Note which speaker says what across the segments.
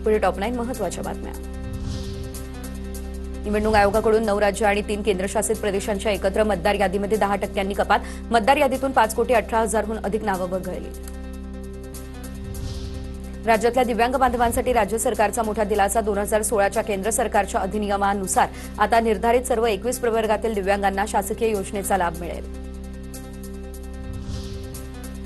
Speaker 1: पुढे टॉप 9 महत्त्वाच्या बातम्या। निवडणूक आयोगाकडून 9 राज्य आणि 3 केंद्रशासित प्रदेशांच्या एकत्र मतदार यादीमध्ये 10% कपात। मतदार यादीतून 5,18,00,000हून अधिक नावं वगळली। राज्यातल्या दिव्यांग बांधवांसाठी राज्य सरकारचा मोठा दिलासा। 2016च्या केंद्र सरकारच्या अधिनियमानुसार आता निर्धारित सर्व 21 प्रवर्गातील दिव्यांगांना शासकीय योजनेचा लाभ मिळेल।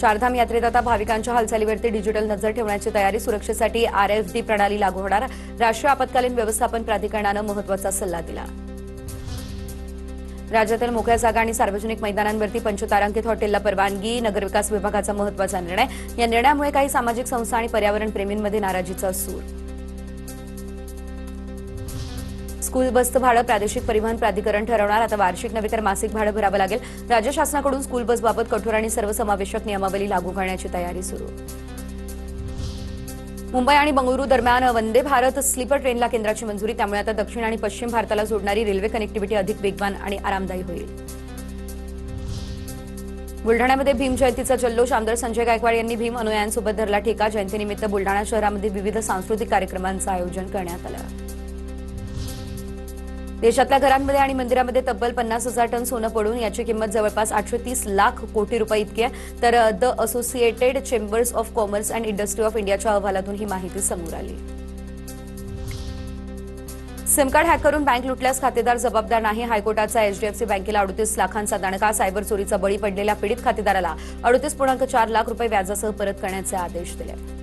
Speaker 1: चारधाम यात्रेत आता भाविकांच्या हालचालीवरती डिजिटल नजर ठेवण्याची तयारी। सुरक्षेसाठी RFD प्रणाली लागू होणार। राष्ट्रीय आपत्कालीन व्यवस्थापन प्राधिकरणानं महत्त्वाचा सल्ला दिला। राज्यातील मोकळ्या जागा आणि सार्वजनिक मैदानांवरती पंचतारांकित हॉटेलला परवानगी। नगरविकास विभागाचा महत्त्वाचा निर्णय। या निर्णयामुळे काही सामाजिक संस्था आणि पर्यावरण प्रेमींमध्ये नाराजीचा सूर। स्कूल बसचं भाडं प्रादेशिक परिवहन प्राधिकरण ठरवणार। आता वार्षिक नव्हे तर मासिक भाडं भरावं लागेल। राज्य शासनाकडून स्कूल बसबाबत कठोर आणि सर्वसमावेशक नियमावली लागू करण्याची तयारी सुरू। मुंबई आणि बंगळुरू दरम्यान वंदे भारत स्लीपर ट्रेनला केंद्राची मंजुरी। त्यामुळे आता दक्षिण आणि पश्चिम भारताला जोडणारी रेल्वे कनेक्टिव्हिटी अधिक वेगवान आणि आरामदायी होईल। बुलढाण्यामध्ये भीम जयंतीचा जल्लोष। आमदार संजय गायकवाड यांनी भीम अनुयायांसोबत धरला ठेका। जयंतीनिमित्त बुलढाणा शहरामध्ये विविध सांस्कृतिक कार्यक्रमांचं आयोजन करण्यात आलं। देशातल्या घरांमध्ये आणि मंदिरामध्ये तब्बल 50,000 टन सोनं पडून याची किंमत जवळपास 830 लाख कोटी रुपये इतकी आहे। तर the associated chambers of commerce and industry of इंडियाच्या अहवालातून ही माहिती समोर आली। सिम कार्ड हॅक करून बँक लुटल्यास खातेदार जबाबदार नाही। हायकोर्टाचा HDFC बँकेला 38 लाखांचा दणका। सायबर चोरीचा बळी पडलेल्या पीडित खातेदाराला 38.4 लाख रुपये व्याजासह परत करण्याचे आदेश दिले।